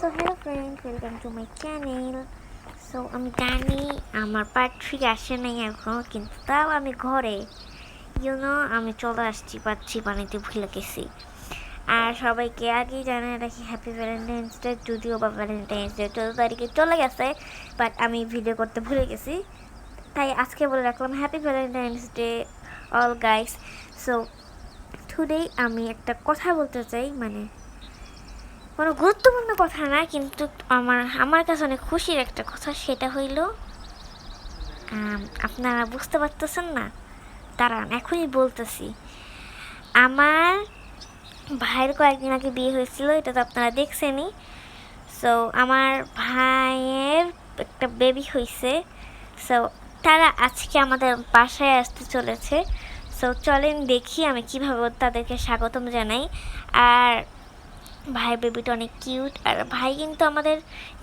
So hello friends, welcome to my channel. So আমি জানি আমার পার্ট 3 আসে নাই এখনো, কিন্তু তাও আমি ঘরে আমি চলে আসছি, পাচ্ছি বানাইতে ভুলে গেছি। আর সবাইকে আগেই জানিয়ে রাখি হ্যাপি ভ্যালেন্টাইন্স ডে, যদিও বা ভ্যালেন্টাইন্স ডে 14 তারিখে চলে গেছে, বাট আমি ভিডিও করতে ভুলে গেছি, তাই আজকে বলে রাখলাম happy Valentine's day all guys. So today আমি একটা কথা বলতে চাই, মানে কোনো গুরুত্বপূর্ণ কথা না, কিন্তু আমার কাছে অনেক খুশির একটা কথা। সেটা হইল, আপনারা বুঝতে পারতেছেন না, দাঁড়ান এখনই বলতেছি। আমার ভাইয়ের কয়েকদিন আগে বিয়ে হয়েছিল, এটা তো আপনারা দেখছেনই। সো আমার ভাইয়ের একটা বেবি হয়েছে। সো তারা আজকে আমাদের বাসায় আসতে চলেছে। সো চলেন দেখি আমি কীভাবে তাদেরকে স্বাগতম জানাই। আর ভাই বেবিটা অনেক কিউট। আর ভাই কিন্তু আমাদের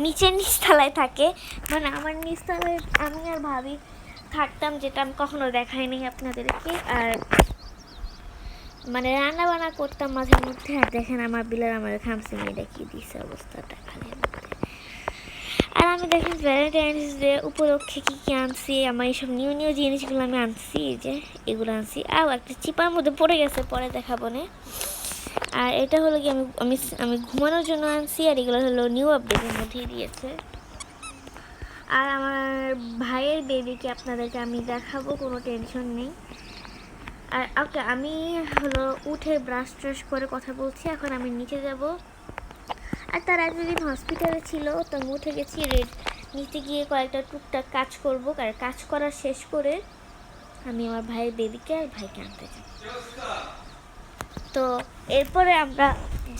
নিচতলায় থাকে, মানে আমার নিচতলায় আমি আর ভাবি থাকতাম, যেটা আমি কখনো দেখাইনি আপনাদেরকে। আর মানে রান্না বান্না করতাম মাঝে মধ্যে। আর দেখেন আমার বিলার আমার খামসি নিয়ে দেখিয়ে দিচ্ছে অবস্থাটা খালি। আর আমি দেখেন ভ্যালেন্টাইন্স ডে উপলক্ষে কী কী আনছি, আমার এইসব নিউ জিনিসগুলো আমি আনছি, যে এগুলো আনছি। আর একটা চিপার মধ্যে পড়ে গেছে, পরে দেখাবো না। আর এটা হলো কি আমি ঘুমানোর জন্য আনছি, আর এগুলো হলো নিউ আপডেটের মধ্যেই দিয়েছে। আর আমার ভাইয়ের বেবিকে আপনাদেরকে আমি দেখাবো, কোনো টেনশন নেই। আর ওকে, আমি হলো উঠে ব্রাশ ট্রাশ করে কথা বলছি, এখন আমি নিচে যাব। আর তার এতদিন হসপিটালে ছিল, তো আমি উঠে গেছি, নিচে গিয়ে কয়েকটা টুকটাক কাজ করবো। আর কাজ করা শেষ করে আমি আমার ভাইয়ের বেবিকে আর ভাইকে আনতে চাই। তো এরপরে আমরা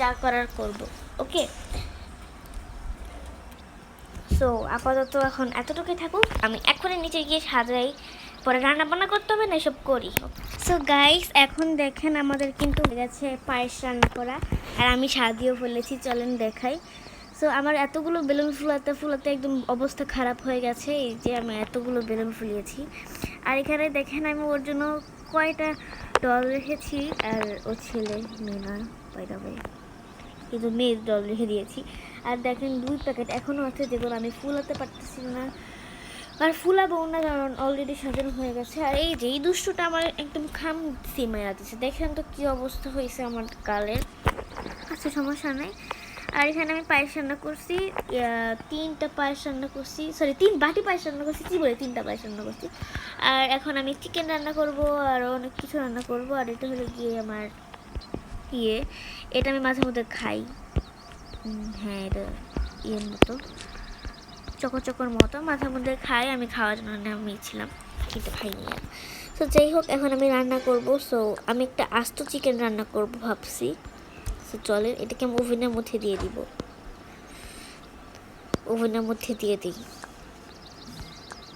যা করার করব, ওকে। সো আপাতত এখন এতটুকুই থাকুক, আমি এখনই নিচে গিয়ে সাজাই, পরে রান্না বান্না করতে হবে না, এসব করি। সো গাইস, এখন দেখেন আমাদের কিন্তু হয়ে গেছে পায়েস রান্না করা, আর আমি সাজিয়েও ফেলেছি, চলেন দেখাই। সো আমার এতগুলো বেলুন ফুলাতে একদম অবস্থা খারাপ হয়ে গেছে, এই যে আমি এতগুলো বেলুন ফুলিয়েছি। আর এখানে দেখেন আমি ওর জন্য কয়টা ডল রেখেছি, আর ও ছেলে মেয়ে না, বাইরে কিন্তু মেয়ের ডল রেখে দিয়েছি। আর দেখেন 2 প্যাকেট এখনও আছে, যেগুলো আমি ফুলাতে পারতেছি না, আর ফুলাবো না, কারণ অলরেডি সাজানো হয়ে গেছে। আর এই যে এই দুষ্টুটা আমার একদম খাম সিমাইয়া দিচ্ছে, দেখেন তো কী অবস্থা হয়েছে আমার গালের। আচ্ছা, সমস্যা নেই। আর এখানে আমি পায়েস রান্না করছি, 3টা পায়েস রান্না করছি, সরি 3 বাটি পায়েস রান্না করছি, কী বলে 3টা পায়েস রান্না করছি। আর এখন আমি চিকেন রান্না করব, আর অনেক কিছু রান্না করব। আর এটা হলো গিয়ে আমার এটা আমি মাঝে মধ্যে খাই। হ্যাঁ, এটা ইয়ের মতো, চকর মতো মাঝে মধ্যে খাই, আমি খাওয়ার জন্য নামিয়েছিলাম, কিন্তু খাইনি আর। সো যাই হোক, এখন আমি রান্না করব। সো আমি একটা আস্ত চিকেন রান্না করব ভাবছি। সো চলেন এটাকে আমি ওভেনের মধ্যে দিয়ে দিব, ওভেনের মধ্যে দিয়ে দিই।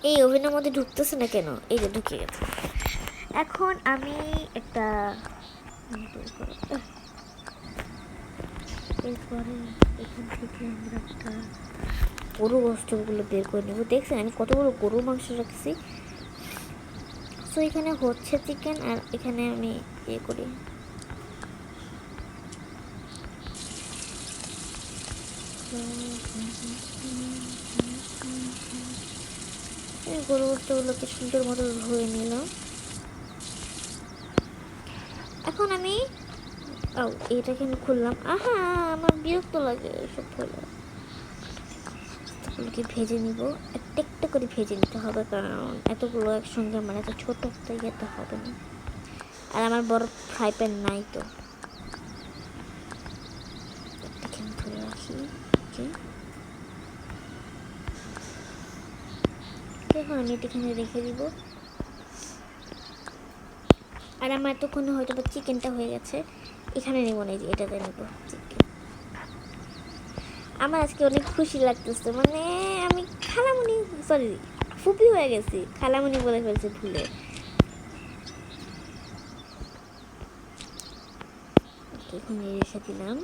এই ওভেনের মধ্যে ঢুকতেছে না কেন? এই যে ঢুকে গেছে। এখন আমি একটা এরপরে এখান থেকে আমরা একটা গরু গোস্তগুলো বের করে নেব। দেখছেন আমি কতগুলো গরুর মাংস রাখছি। সো এখানে হচ্ছে চিকেন, আর এখানে আমি করি, গরু গোস্তগুলোকে সুন্দর মতো ধুয়ে নিল। এখন আমি এটাকে আমি খুললাম। আমার বিরক্ত লাগে এসব হলে। এগুলোকে ভেজে নিব, একটা একটা করে ভেজে নিতে হবে, কারণ এতগুলো একসঙ্গে মানে এত ছোট একটা ইয়েতে হবে না। আর আমার বড় ফ্রাই প্যান নাই, তো এখানে ধরে রাখি। এখন আমি এখানে রেখে দিব। আর আমার এতক্ষণে হয়তো বা চিকেনটা হয়ে গেছে, এখানে নেব না, যে এটাতে নেব চিকেন। আমার আজকে অনেক খুশি লাগতেছে, মানে আমি ফুপি হয়ে গেছি, খালামণি বলে ফেলছে ভুলে। এখানে রেখে দিলাম।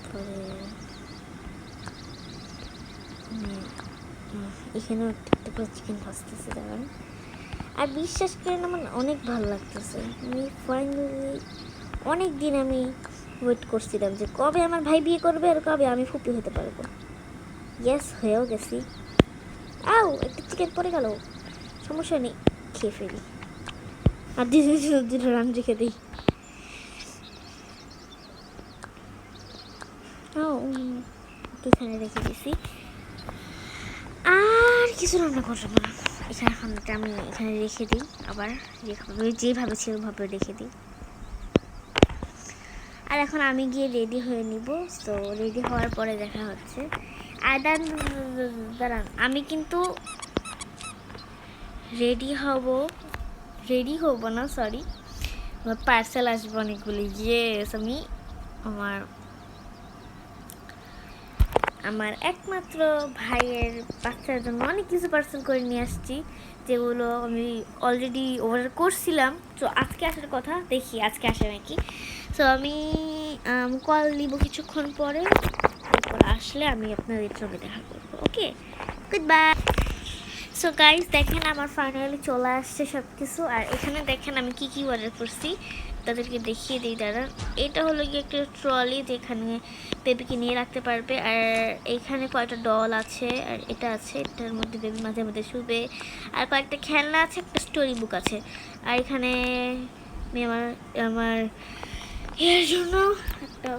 পরে এখানেও একটা করে চিকেন ভাজতেছে, দাঁড়ান। আর বিশ্বাস করেন আমার অনেক ভালো লাগতেছে। আমি ফাইনালি অনেক দিন আমি ওয়েট করছিলাম যে কবে আমার ভাই বিয়ে করবে আর কবে আমি ফুপি হতে পারবো। ইয়েস, হয়েও গেছি। আও, একটা চিকেন পড়ে গেল, সমস্যা নেই, খেয়ে ফেলি। আর দুটো রান রেখে দিই। ও, এখানে রেখে দিছি। আর কিছু রান্না করবো না এখানে, এখন আমি এখানে রেখে দিই। আবার যেভাবে ছিল ওভাবে রেখে দিই। আর এখন আমি গিয়ে রেডি হয়ে নিব। তো রেডি হওয়ার পরে দেখা হচ্ছে। আর দাঁড়ান, আমি কিন্তু রেডি হব না, সরি, আমার পার্সেল আসবে অনেকগুলি। ইয়েস, আমি আমার একমাত্র ভাইয়ের বাচ্চার জন্য অনেক কিছু পার্সেল করে নিয়ে আসছি, যেগুলো আমি অলরেডি অর্ডার করছিলাম। তো আজকে আসার কথা, দেখি আজকে আসে নাকি। তো আমি কল দিব কিছুক্ষণ পরে, এরপর আসলে আমি আপনাদের সঙ্গে দেখা করবো। ওকে, গুড বাই। সো গাইস, দেখেন আমার ফাইনালি চলে আসছে সব কিছু। আর এখানে দেখেন আমি কি কি অর্ডার করছি, তাদেরকে দেখিয়ে দিই। দাঁড়ান, এটা হলো গিয়ে একটা ট্রলি, যেখানে বেবিকে নিয়ে রাখতে পারবে। আর এইখানে কয়েকটা ডল আছে, আর এটা আছে, এটার মধ্যে বেবি মাঝে মাঝে শুবে। আর কয়েকটা খেলনা আছে, একটা স্টোরি বুক আছে। আর এখানে আমি আমার এর জন্য একটা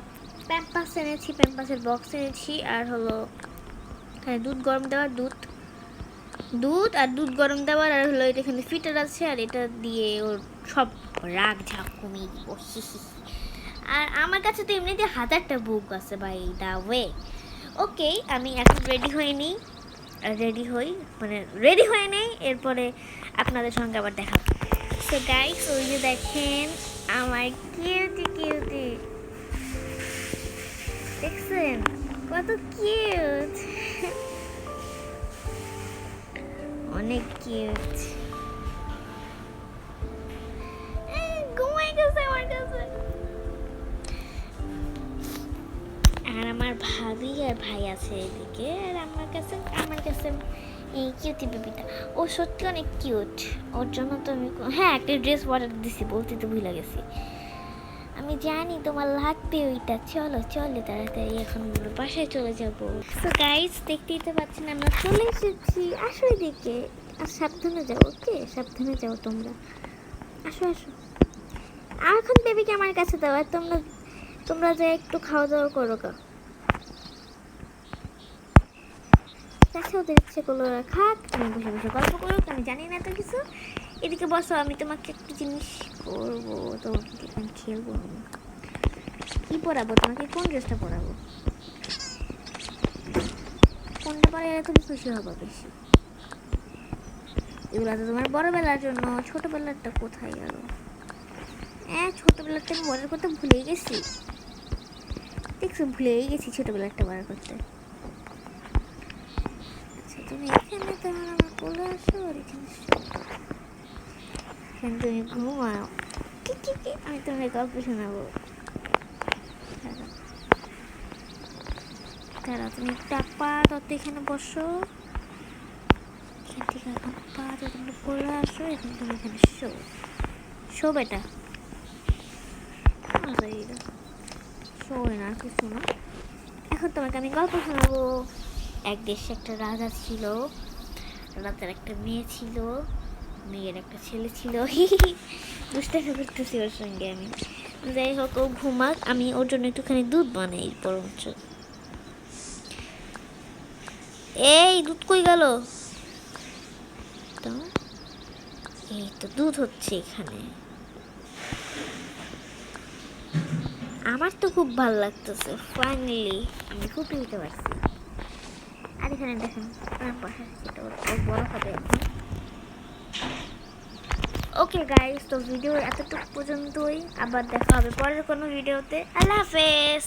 প্যাম্পাস এনেছি, প্যাম্পাসের বক্স এনেছি। আর হলো এখানে দুধ গরম দেওয়ার দুধ গরম দেওয়ার। আর হলো এটা এখানে ফিটার আছে, আর এটা দিয়ে ওর সব রাগ ঝাঁক কমিয়ে দিব। আর আমার কাছে তো এমনিতে 1000টা বুক আছে ভাই, দা ওয়ে। ওকে, আমি এখন রেডি হয়ে নিই, রেডি হয়ে নেই, এরপরে আপনাদের সঙ্গে আবার দেখা। সো গাইস, ওই যে দেখেন আমার কিউটি দেখছেন কত কিউট, অনেক কিউট। ঘুমাই গেছে আমার কাছে। আর আমার ভাবি আর ভাই আছে এদিকে। আর আমার কাছে এই কিউটি বেবিটা, ও সত্যি অনেক কিউট। ওর জন্য তো আমি একটা ড্রেস অর্ডার দিছি, বলতে তো ভুলে গেছি। আমি জানি তোমার লাগবে ওইটা। চলো তাড়াতাড়ি এখন বাসায় চলে যাবো। সো গাইস, দেখতেই তো পাচ্ছেন আমরা চলে এসেছি। আসো এদিকে, আর সাবধানে যাও। ওকে, সাবধানে যাও তোমরা। আসো। আর এখন বেবিকে আমার কাছে দাও, আর তোমরা যে একটু খাওয়া দাওয়া করো গা। দেখো, ওদের ইচ্ছে করলো খাক, তুমি বসে বসে গল্প করো, আমি জানি না তো কিছু। এদিকে বসো, আমি তোমাকে একটা জিনিস করবো, তোমাকে খেলবো। কি পরাবো তোমাকে? কোন ড্রেসটা পরাবো? কোনটা পরালে তুমি খুশি হবো বেশি? এগুলো তো তোমার বড়বেলার জন্য, ছোটবেলারটা কোথায় গেল? ছোটবেলারটা আমি অর্ডার করতে ভুলেই গেছি। দেখছো, ভুলেই গেছি ছোটবেলারটা অর্ডার করতে। আচ্ছা, তুমি এখানে তোমার আমার কোলে আসো, আর এখানে তুমি ঘুমাও। আমি তোমার গল্প শোনাবো। দাঁড়া, তুমি একটা পা তত এখানে বসো, এখান থেকে এখন পা তুমি কোলে আসো, এখন তুমি এখানে শো বেটা। শোয় না কিছু না। এখন তোমাকে আমি গল্প শোনাবো। এক দেশে একটা রাজা ছিল, রাজার একটা মেয়ে ছিল, মেয়ের একটা ছেলে ছিল। দুষ্টামি করতেছি ওর সঙ্গে আমি। যাই হোক, ও ঘুমাক, আমি ওর জন্য একটুখানি দুধ বানাই বরঞ্চ। এই দুধ কই গেল? এই তো দুধ হচ্ছে এখানে। আমার তো খুব ভালো লাগতেছে, ফাইনালি আমি খুব নিতে পারছি। আর এখানে দেখেন বড় হবে এখন। ওকে গাইস, তো ভিডিও এতটুকু পর্যন্তই। আবার দেখা হবে পরের কোনো ভিডিওতে। আল্লাহ হাফেজ।